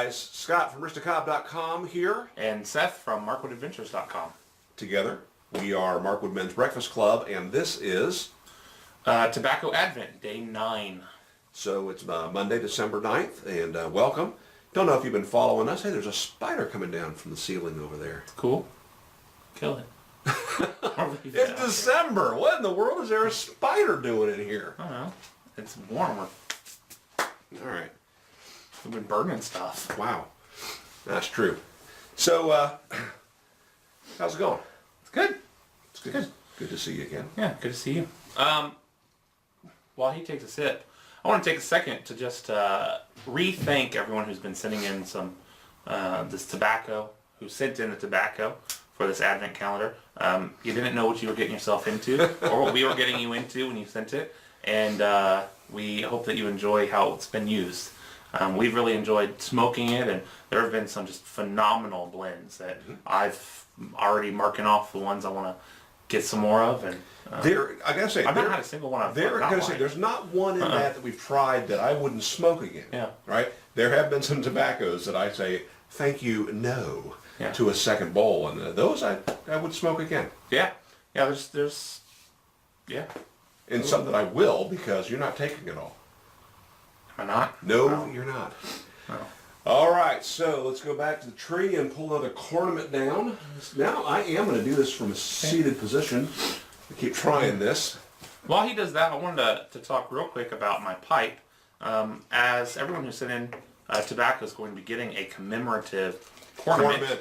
guys, Scott from ristacob.com here. And Seth from MarkwoodAdventures.com. Together, we are Markwood Men's Breakfast Club, and this is... Tobacco Advent, Day 9. So it's Monday, December 9th, and welcome. Don't know if you've been following us. Hey, there's a spider coming down from the ceiling over there. Cool. Kill it. It's December. What in the world is there a spider doing in here? I don't know. It's warmer. All right. We've been burning stuff. Wow. That's true. So, how's it going? It's good. It's good. Good to see you again. Yeah, good to see you. While he takes a sip, I want to take a second to just re-thank everyone who's been sending in some this tobacco, who sent in the tobacco for this Advent calendar. You didn't know what you were getting yourself into, or what we were getting you into when you sent it, and we hope that you enjoy how it's been used. We've really enjoyed smoking it, and there have been some just phenomenal blends that I've already marking off the ones I want to get some more of. And I gotta say, I've not had a single one. There's not one in that we've tried that I wouldn't smoke again. Yeah. Right. There have been some tobaccos that I say thank you no to a second bowl, and those I would smoke again. Yeah. Yeah. There's. And some that I will because you're not taking it all. Am I not? No, you're not. No. All right, so let's go back to the tree and pull another cornament down. Now I am going to do this from a seated position. I keep trying this. While he does that, I wanted to talk real quick about my pipe. As everyone who sent in tobacco is going to be getting a commemorative cornament.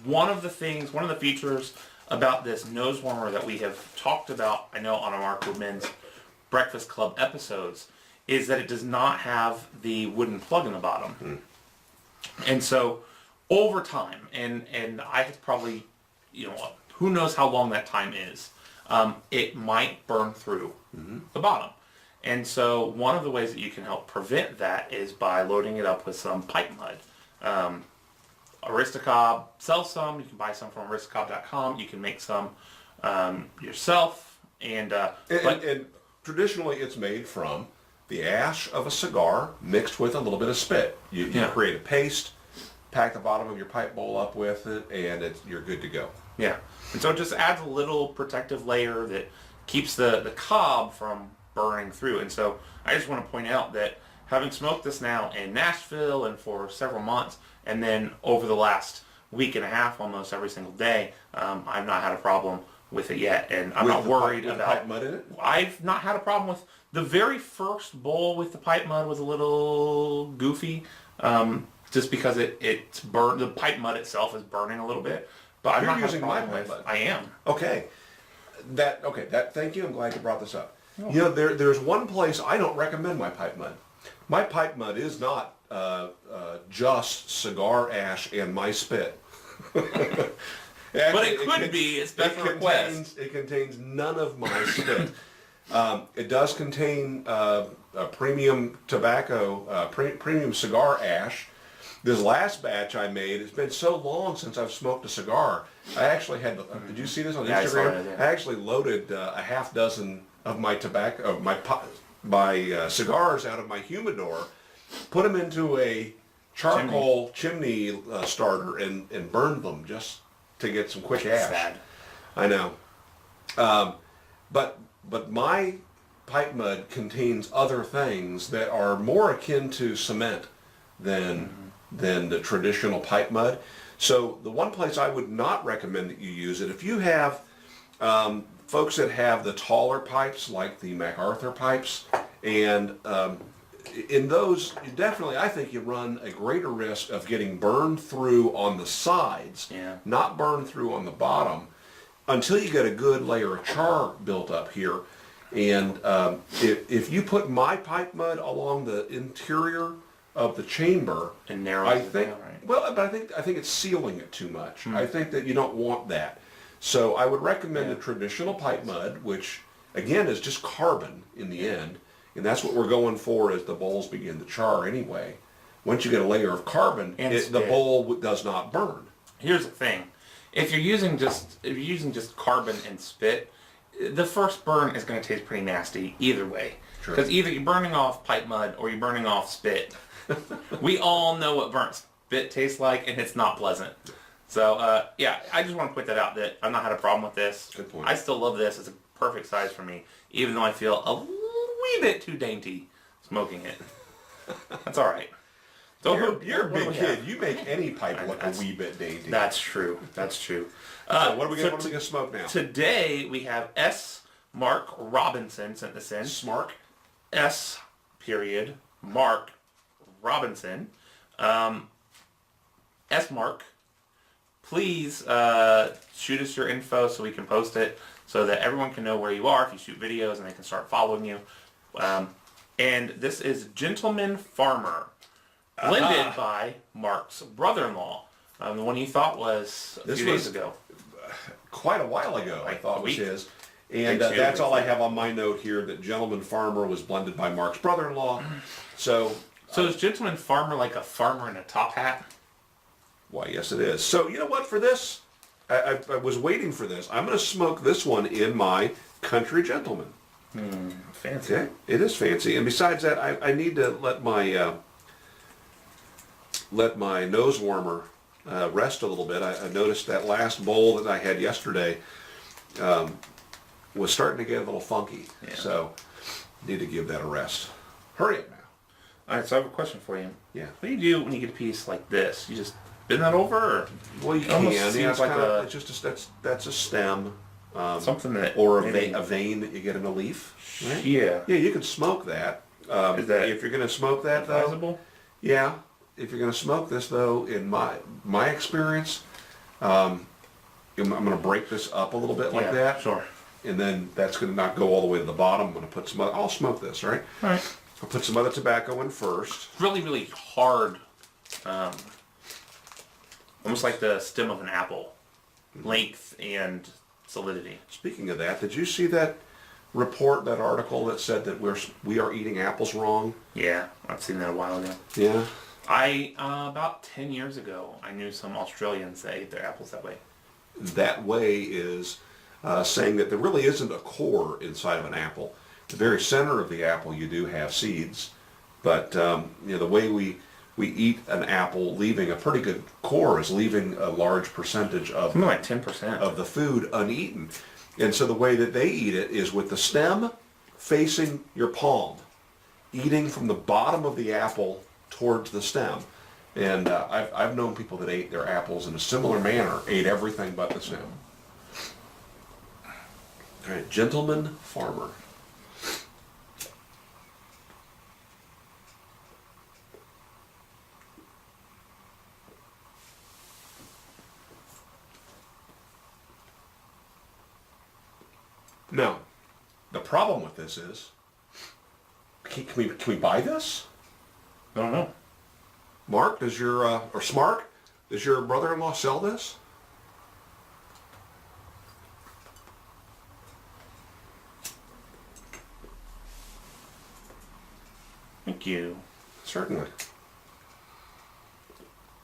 One of the features about this nose warmer that we have talked about, I know, on our Markwood Men's Breakfast Club episodes, is that it does not have the wooden plug in the bottom. And so over time, and I have probably, who knows how long that time is, it might burn through the bottom. And so one of the ways that you can help prevent that is by loading it up with some pipe mud. Aristocob sells some. You can buy some from aristocob.com. You can make some yourself. And traditionally it's made from the ash of a cigar mixed with a little bit of spit. You create a paste, pack the bottom of your pipe bowl up with it, and you're good to go. Yeah. And so it just adds a little protective layer that keeps the cob from burning through. And so I just want to point out that having smoked this now in Nashville and for several months, and then over the last week and a half almost every single day, I've not had a problem with it yet, and I'm not worried about pipe mud in it. I've not had a problem with the very first bowl with the pipe mud was a little goofy, just because it's burned. The pipe mud itself is burning a little bit, but I'm not using my pipe mud. I am. Okay. Thank you. I'm glad you brought this up. Oh. There's one place I don't recommend my pipe mud. My pipe mud is not just cigar ash and my spit. But it could be a special request. It contains none of my spit. It does contain premium tobacco, premium cigar ash. This last batch I made, it's been so long since I've smoked a cigar. I actually had, did you see this on Instagram? I saw it, yeah. I actually loaded a half dozen of my tobacco, my cigars out of my humidor, put them into a charcoal chimney starter and burned them just to get some quick ash. Sad. I know. But my pipe mud contains other things that are more akin to cement than the traditional pipe mud. So the one place I would not recommend that you use it, if you have folks that have the taller pipes like the MacArthur pipes, and in those, I think you run a greater risk of getting burned through on the sides, not burned through on the bottom, until you get a good layer of char built up here. And if you put my pipe mud along the interior of the chamber, and narrow it down, right? Well, but I think it's sealing it too much. I think that you don't want that. So I would recommend a traditional pipe mud, which again is just carbon in the end. And that's what we're going for as the bowls begin to char anyway. Once you get a layer of carbon, the bowl does not burn. Here's the thing. If you're using just carbon and spit, the first burn is going to taste pretty nasty either way. Because either you're burning off pipe mud or you're burning off spit. We all know what burnt spit tastes like, and it's not pleasant. So, yeah, I just want to point that out, that I've not had a problem with this. Good point. I still love this. It's a perfect size for me, even though I feel a wee bit too dainty smoking it. That's all right. So You're a what do big we kid. have? You make any pipe look a wee bit dainty. That's true. That's true. So what are we gonna smoke now? Today we have S. Mark Robinson sent this in. Smart. S. Period. Mark Robinson. S. Mark. Please shoot us your info so we can post it so that everyone can know where you are if you shoot videos and they can start following you. And this is Gentleman Farmer, blended by Mark's brother-in-law. The one you thought was a few days ago. Quite a while ago, I thought was week. his. And that's all I have on my note here, that Gentleman Farmer was blended by Mark's brother-in-law. So is Gentleman Farmer like a farmer in a top hat? why, yes, it is. So you know what? For this, I was waiting for this. I'm going to smoke this one in my Country Gentleman. Fancy. Okay, it is fancy. And besides that, I need to let my nose warmer rest a little bit. I noticed that last bowl that I had yesterday was starting to get a little funky. Yeah. So need to give that a rest. Hurry up now. All right, so I have a question for you. Yeah. What do you do when you get a piece like this? You just bend that over, or Well, you It can. almost Yeah, seems it's like kinda, a- it's just that's a stem. something that Or maybe- a vein that you get in a leaf. Right? Yeah. Yeah, you can smoke that. Is that if you're going to smoke that though? advisable? Yeah. If you're going to smoke this though, in my experience, I'm going to break this up a little bit like Yeah, that, Sure. and then that's going to not go all the way to the bottom. I'm going to put some. I'll smoke this, right? All right. I'll put some other tobacco in first. Really, really hard. Almost like the stem of an apple, length and solidity. Speaking of that, did you see that report, that article that said that we are eating apples wrong? Yeah, I've seen that a while ago. Yeah. I about 10 years ago, I knew some Australians that ate their apples that way. That way is saying that there really isn't a core inside of an apple. The very center of the apple you do have seeds, but the way we eat an apple, leaving a pretty good core, is leaving a large percentage of Something like 10%. of the food uneaten. And so the way that they eat it is with the stem facing your palm, eating from the bottom of the apple towards the stem. And I've known people that ate their apples in a similar manner, ate everything but the stem. All right, Gentleman Farmer. Now, the problem with this is, can we buy this? I don't know. Mark, does your, or Smart, does your brother-in-law sell this? Thank you. Certainly.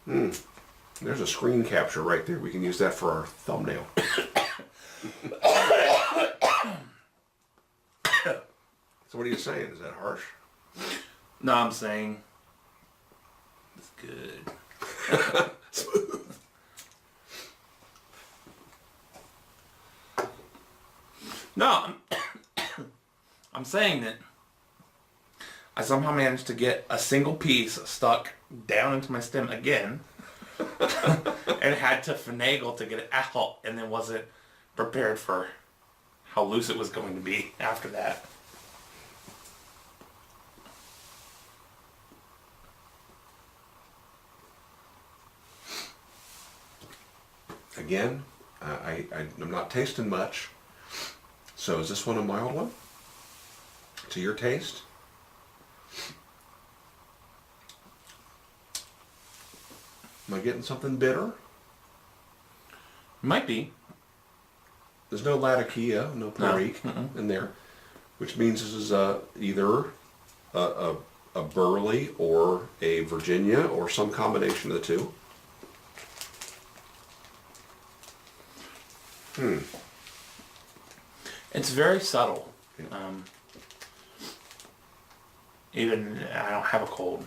There's a screen capture right there. We can use that for our thumbnail. So what are you saying? Is that harsh? No, I'm saying it's good. No, I'm saying that I somehow managed to get a single piece stuck down into my stem again and had to finagle to get it out, and then wasn't prepared for how loose it was going to be after that. Again, I'm not tasting much. So is this one a mild one? To your taste? Am I getting something bitter? Might be. There's no Latakia, no Perique in there, which means this is either a Burley or a Virginia or some combination of the two. It's very subtle. Yeah. Even I don't have a cold.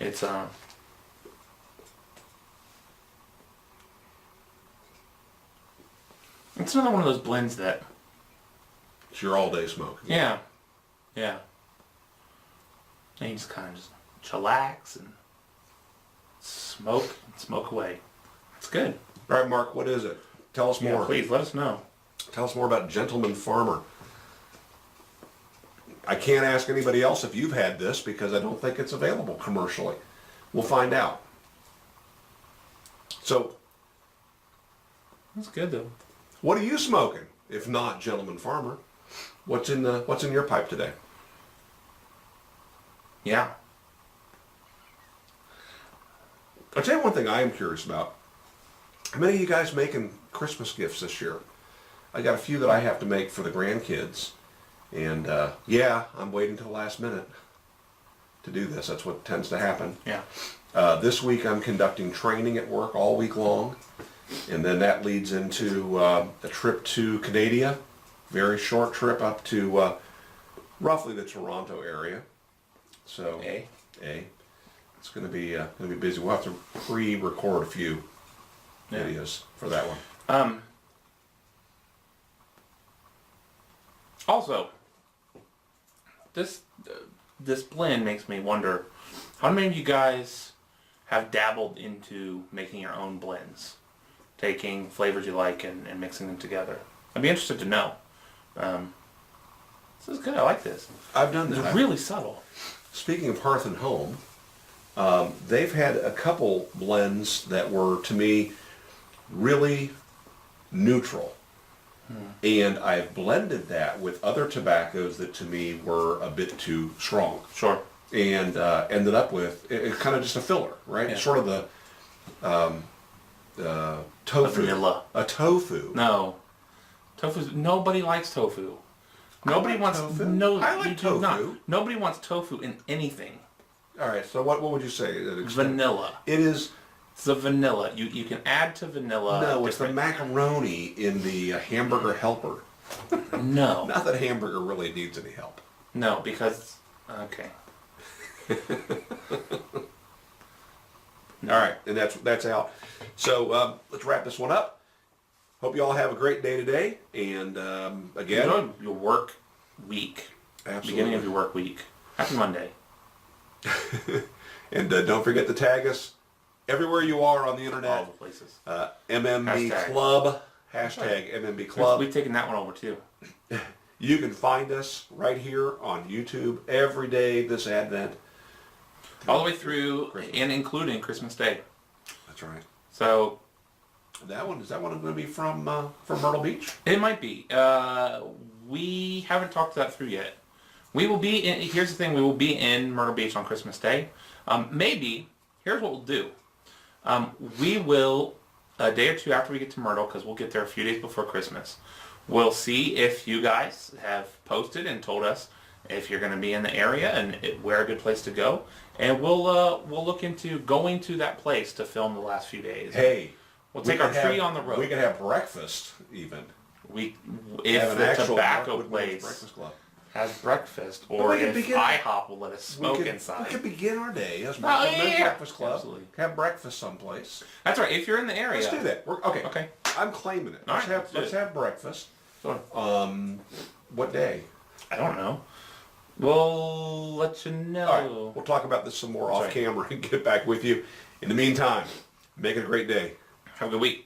It's it's another one of those blends that, It's your all-day smoke. yeah. And you just kind of just chillax and smoke away. It's good. All right, Mark, what is it? Tell us more. Yeah, please let us know. Tell us more about Gentleman Farmer. I can't ask anybody else if you've had this because I don't think it's available commercially. We'll find out. So, That's good though. what are you smoking? If not Gentleman Farmer, what's in your pipe today? Yeah. I'll tell you one thing I am curious about. How many of you guys making Christmas gifts this year? I got a few that I have to make for the grandkids. And yeah, I'm waiting till the last minute to do this. That's what tends to happen. Yeah. This week I'm conducting training at work all week long. And then that leads into a trip to Canada. Very short trip up to roughly the Toronto area. So, it's going to be busy. We'll have to pre-record a few videos for that one. Also, this blend makes me wonder, how many of you guys have dabbled into making your own blends? Taking flavors you like and mixing them together? I'd be interested to know. This is good. I like this. I've done It's that. really subtle. Speaking of Hearth and Home, they've had a couple blends that were, to me, really neutral. And I've blended that with other tobaccos that to me were a bit too strong. Sure. And ended up with it's kind of just a filler, right? Yeah. Sort of the tofu. A vanilla. A tofu. No. Nobody likes tofu. Nobody like wants tofu. no. I like you do not. tofu. Nobody wants tofu in anything. All right. So what would you say? Vanilla. It is. It's the vanilla. You can add to vanilla. No, it's the different- macaroni in the hamburger helper. No. Not that hamburger really needs any help. No, because okay. All right, and that's out. So let's wrap this one up. Hope you all have a great day today. And again, Enjoy your work week. absolutely. Beginning of your work week. Happy Monday. And don't forget to tag us everywhere you are on the All internet. the places. MMB Hashtag. Club. Hashtag MMB Club. We've taken that one over too. You can find us right here on YouTube every day this Advent. All the way through Christmas. and including Christmas Day. That's right. So Is that one going to be from Myrtle Beach? it might be. We haven't talked that through yet. We will be in, here's the thing, we will be in Myrtle Beach on Christmas Day. Maybe, here's what we'll do. We will, a day or two after we get to Myrtle, because we'll get there a few days before Christmas, we'll see if you guys have posted and told us if you're going to be in the area and where a good place to go. And we'll look into going to that place to film the last few days. Hey. We'll we take our could tree have- on the road. We could have breakfast even. If Have an the actual tobacco Markwood Mills place Breakfast Club. has breakfast, But or we could if begin- IHOP will let us smoke we inside. could begin our day as Oh, Markwood yeah, Mills yeah. Breakfast Club. Absolutely. Have breakfast someplace. That's right. If you're in the area, Let's do that. Okay. Okay. I'm claiming it. All Let's right, have let's do let's it. have breakfast. Sure. What day? I don't know. We'll let you know. All right. We'll talk about this some more off right. camera and get back with you. In the meantime, make it a great day. Have a good week.